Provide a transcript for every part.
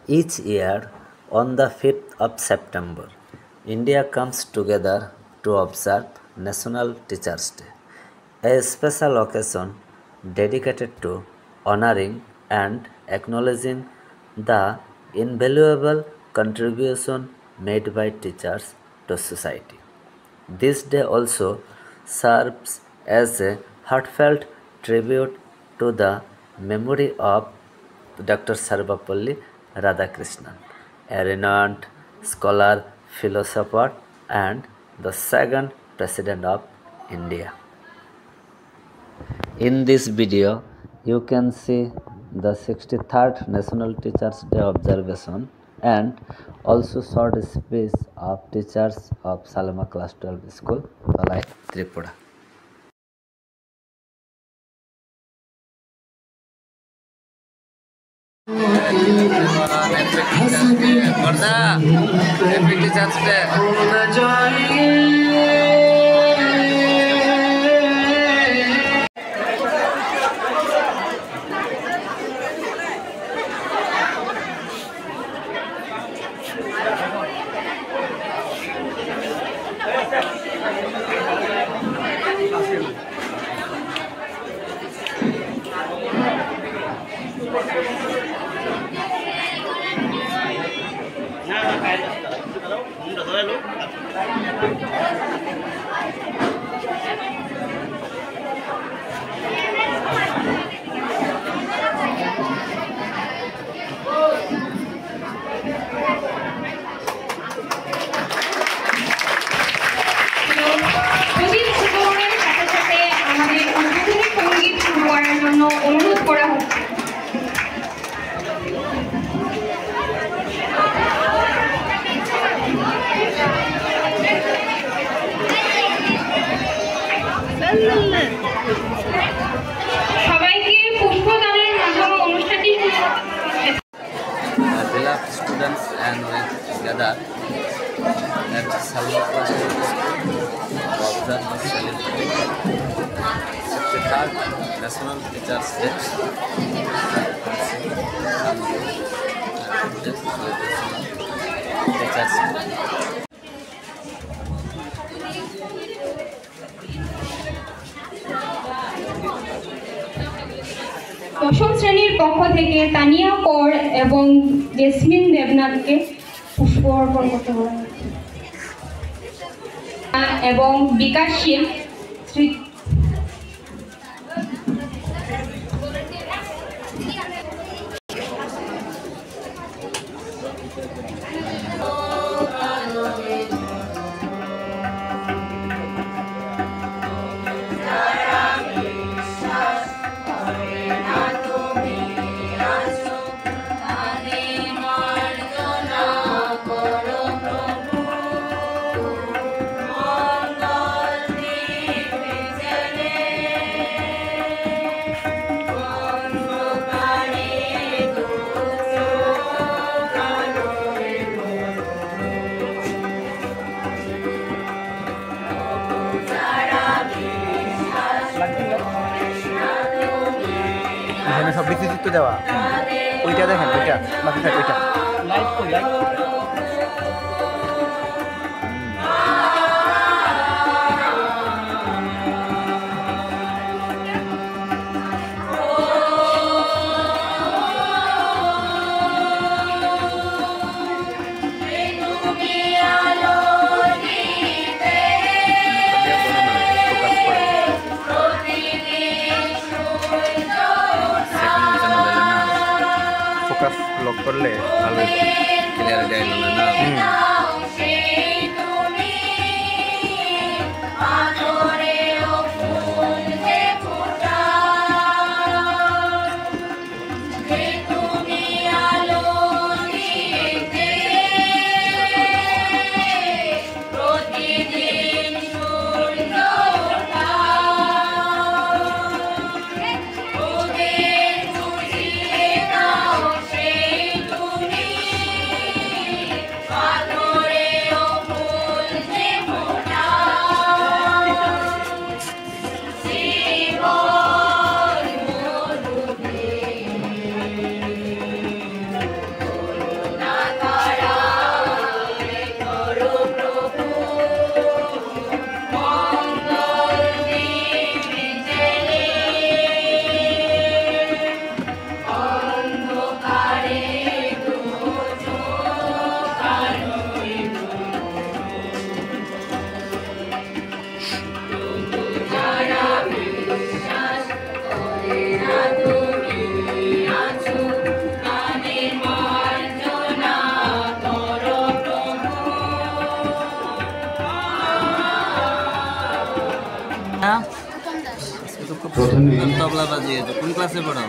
Each year, on the 5th of September, India comes together to observe National Teachers' Day, a special occasion dedicated to honoring and acknowledging the invaluable contribution made by teachers to society. This day also serves as a heartfelt tribute to the memory of Dr. Sarvapalli Radhakrishnan, a renowned scholar, philosopher, and the second President of India. In this video, you can see the 63rd National Teachers Day observation and also short speech of teachers of Salama Class 12 School, Balai, Tripura. Happy Teachers Day. Beloved students and we gather at Salma Class to observe the celebrating 63rd National Teachers Day. Teachers Day. দশম শ্রেণীর পক্ষ থেকে তানিয়া কর এবং jasmine দেবনাথকে পুষ্প অর্পণ করতে হবে এবং বিকাশশীল শ্রী এখানে সব বিচিত্র দেওয়া ওইটা দেখেন ওইটা বাকি থাকে ওইটা লাইট কই লাইট লক করলে ভালো ক্লিয়ার যায় না মাধ্যমে তবলা বাজিয়ে তো কোন ক্লাসে পড়াও?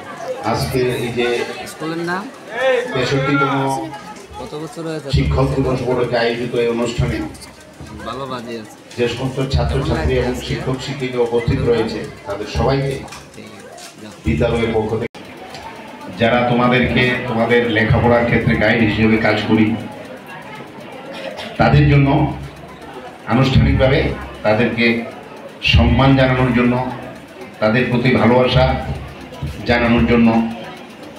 আজকে এই যে স্কুলের নাম ৬৩তম কত বছর হয়েছে? শিক্ষক দিবস উপলক্ষে আয়োজিত এই অনুষ্ঠানে ভালো বাজিয়েছে। যে সমস্ত ছাত্রছাত্রী এবং শিক্ষক শিক্ষিকা উপস্থিত রয়েছে তাদের সবাইকে বিদ্যালয়ের পক্ষ থেকে, যারা তোমাদেরকে তোমাদের লেখাপড়ার ক্ষেত্রে গাইড হিসেবে কাজ করি, তাদের জন্য আনুষ্ঠানিকভাবে তাদেরকে সম্মান জানানোর জন্য, তাদের প্রতি ভালোবাসা জানানোর জন্য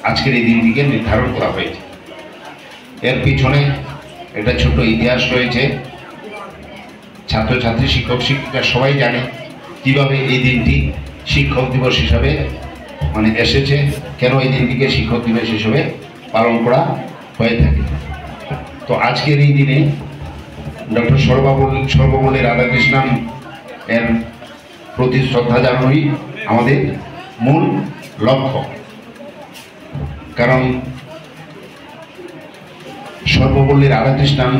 আজকের এই দিনটিকে নির্ধারণ করা হয়েছে। এর পিছনে একটা ছোট ইতিহাস রয়েছে। ছাত্রছাত্রী, শিক্ষক শিক্ষিকা সবাই জানে কিভাবে এই দিনটি শিক্ষক দিবস হিসাবে এসেছে, কেন এই দিনটিকে শিক্ষক দিবস হিসেবে পালন করা হয়ে থাকে। তো আজকের এই দিনে ডক্টর সর্বপল্লী রাধাকৃষ্ণন এর প্রতি শ্রদ্ধা জানানোই আমাদের মূল লক্ষ্য। কারণ সর্বপল্লী রাধাকৃষ্ণন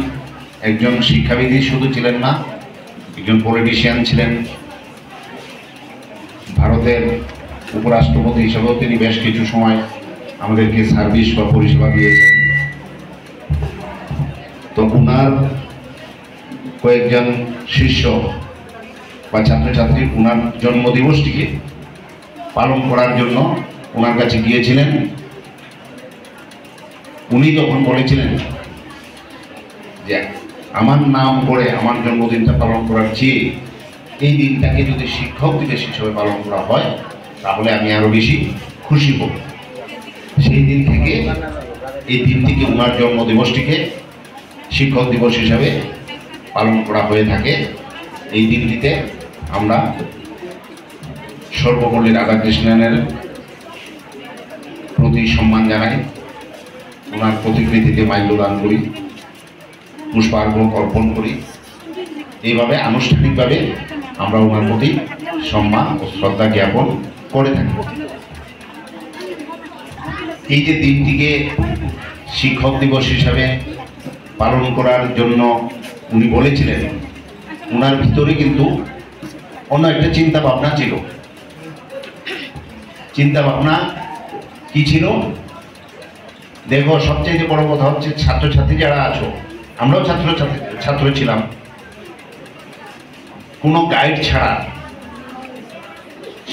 একজন শিক্ষাবিদ শুধু ছিলেন না, একজন পলিটিশিয়ান ছিলেন। ভারতের উপরাষ্ট্রপতি হিসেবেও তিনি বেশ কিছু সময় আমাদেরকে সার্ভিস বা পরিষেবা দিয়েছেন। তো ওনার কয়েকজন শিষ্য বা ছাত্রছাত্রী ওনার জন্মদিবসটিকে পালন করার জন্য ওনার কাছে গিয়েছিলেন। উনি যখন বলেছিলেন যে আমার নাম করে আমার জন্মদিনটা পালন করার চেয়ে এই দিনটাকে যদি শিক্ষক দিবস হিসেবে পালন করা হয় তাহলে আমি আরো বেশি খুশি হব। সেই দিন থেকে এই দিনটিকে, ওনার জন্মদিবসটিকে শিক্ষক দিবস হিসাবে পালন করা হয়ে থাকে। এই দিনটিতে আমরা সর্বপল্লী রাধাকৃষ্ণনের প্রতি সম্মান জানাই, ওনার প্রতিকৃতিতে মাল্যদান করি, পুষ্পার্ঘ্য অর্পণ করি। এইভাবে আনুষ্ঠানিকভাবে আমরা ওনার প্রতি সম্মান ও শ্রদ্ধা জ্ঞাপন করে থাকি। এই যে দিনটিকে শিক্ষক দিবস হিসাবে পালন করার জন্য উনি বলেছিলেন, ওনার ভিতরে কিন্তু অন্য একটা চিন্তা ভাবনা ছিল। চিন্তা ভাবনা কি ছিল? দেখো, সবচেয়ে বড় কথা হচ্ছে ছাত্রছাত্রী যারা আছো, আমরাও ছাত্র ছিলাম, কোনো গাইড ছাড়া,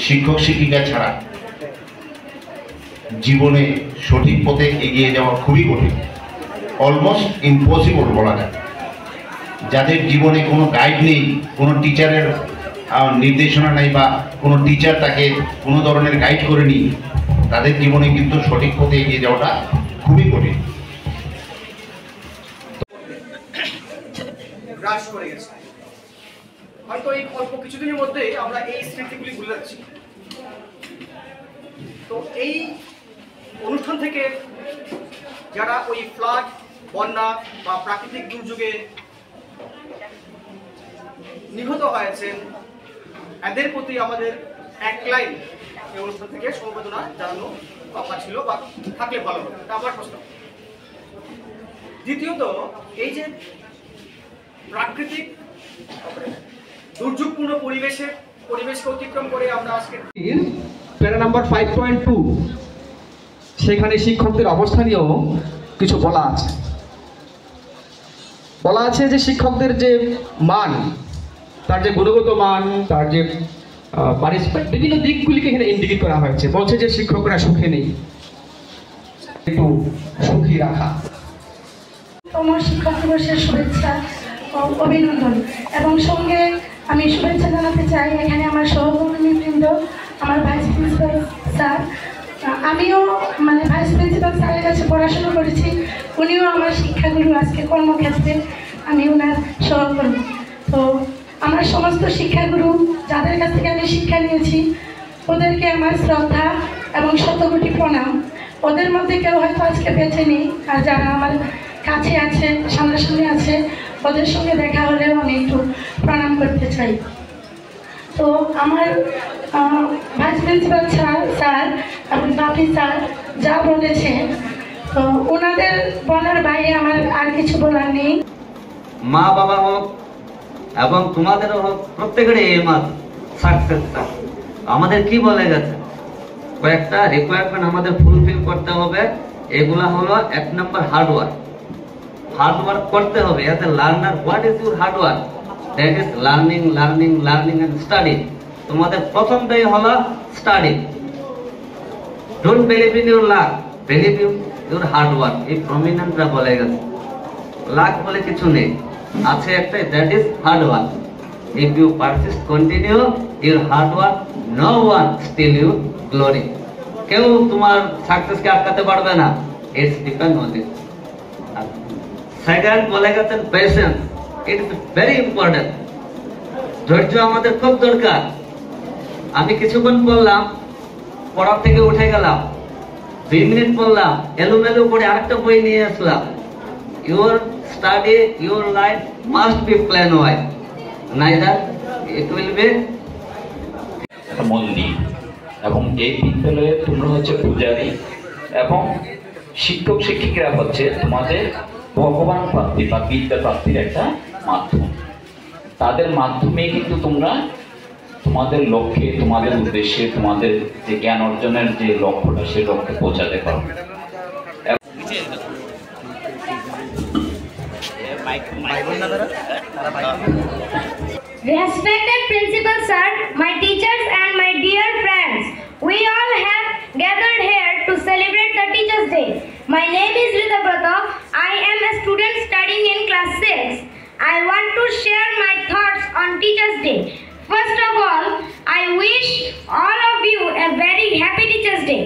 শিক্ষক শিক্ষিকা ছাড়া জীবনে সঠিক পথে এগিয়ে যাওয়া খুবই কঠিন, অলমোস্ট ইম্পসিবল বলা যায়। যাদের জীবনে কোনো গাইড নেই, কোনো টিচারের নির্দেশনা নেই বা কোনো টিচার তাকে কোনো ধরনের গাইড করেনি, তাদের জীবনে কিন্তু সঠিক পথে এগিয়ে যাওয়াটা খুবই কঠিন। হ্রাস করে গেছে। হয়তো এই অল্প কিছুদিনের মধ্যেই আমরা এই স্মৃতিগুলি ভুলে যাচ্ছি। তো এই অনুষ্ঠান থেকে যারা ওই ফ্লাড, বন্যা বা প্রাকৃতিক দুর্যোগে নিহত হয়েছেন, এদের প্রতি আমাদের এক লাইন এই অনুষ্ঠান থেকে সমবেদনা জানানো কথা ছিল বা থাকলে ভালো হবে, এটা আমার প্রশ্ন। দ্বিতীয়ত, এই যে প্রাকৃতিক দুর্যোগপূর্ণ পরিবেশকে অতিক্রম করে আমরা আজকে প্যারা নাম্বার 5.2 সেখানে শিক্ষকদের অবস্থা নিয়েও কিছু বলা আছে যে শিক্ষকদের যে মান, তার যে গুণগত মান, তার যে বিভিন্ন দিকগুলিকে এখানে ইন্ডিকেট করা হয়েছে। বলছে যে শিক্ষকরা সুখে নেই, একটু সুখী রাখা। তোমার শিক্ষক দিবসের শুভেচ্ছা ও অভিনন্দন, এবং সঙ্গে আমি শুভেচ্ছা জানাতে চাই এখানে আমার সহকর্মীবৃন্দ, আমার ভাইস প্রিন্সিপাল স্যার। আমিও ভাইস প্রিন্সিপাল স্যারের কাছে পড়াশোনা করেছি, উনিও আমার শিক্ষাগুরু। আজকে কর্মক্ষেত্রে আমি ওনার সহকর্মী। তো আমার সমস্ত শিক্ষাগুরু যাদের কাছ থেকে আমি শিক্ষা নিয়েছি, ওদেরকে আমার শ্রদ্ধা এবং শতকোটি প্রণাম। ওদের মধ্যে কেউ হয়তো আজকে বেঁচে নেই, আর যারা আমার কাছে আছে, সামনাসামনি আছে, ওদের সঙ্গে দেখা হলেও আমি একটু প্রণাম করতে চাই। তো আমার ভাইস প্রিন্সিপাল স্যার এবং বাপি স্যার যা বলেছে, তো ওনাদের বলার বাইরে আমার আর কিছু বলার নেই। মা বাবার হোক এবং তোমাদেরও হোক, প্রত্যেকেরই এই মাস সাকসেস। আমাদের কি বলে গেছে, কয়েকটা রিকোয়ারমেন্ট আমাদের ফুলফিল করতে হবে। এগুলা হলো 1 নম্বর হার্ডওয়ার্ক। হার্ডওয়ার্ক করতে হবে as a learner. What is your hard work? That is learning, learning, learning and study. তোমাদের প্রথমটাই হলো study. Don't believe in your luck, believe in your hard work. এই প্রমিনেন্টরা বলে গেছে, লাক বলে কিছু নেই, আছে একটাই, that is hard work. If you persist, continue your hard work, no one steal your glory. কেউ তোমার সাকসেসকে আটকাতে পারবে না। It's depend on it. Second বলে গেছেন patience. It is very important. ধৈর্য আমাদের খুব দরকার। আমি কিছুক্ষণ পড়লাম, পড়ার থেকে উঠে গেলাম, 2 মিনিট পড়লাম, এলোমেলো করে আরেকটা বই নিয়ে আসলাম। Your study, your life must be plan wise. Neither it will be মন্দির, এবং এই বিদ্যালয়ে তোমরা হচ্ছে পূজারী এবং শিক্ষক শিক্ষিকারা হচ্ছে তোমাদের ভগবান প্রাপ্তি বা বিদ্যা প্রাপ্তির একটা মাধ্যম। তাদের মাধ্যমে কিন্তু তোমরা তোমাদের লক্ষ্যে, তোমাদের উদ্দেশ্যে, তোমাদের যে জ্ঞান অর্জনের যে লক্ষ্যটা, সেই লক্ষ্যে পৌঁছাতে পারো। Respected Principal Sir, my teachers and my dear friends, we all have gathered here to celebrate the Teachers' Day. My name is Ritabrata. I am a student studying in class 6. I want to share my thoughts on Teachers' Day. First of all, I wish all of you a very happy Teachers' Day.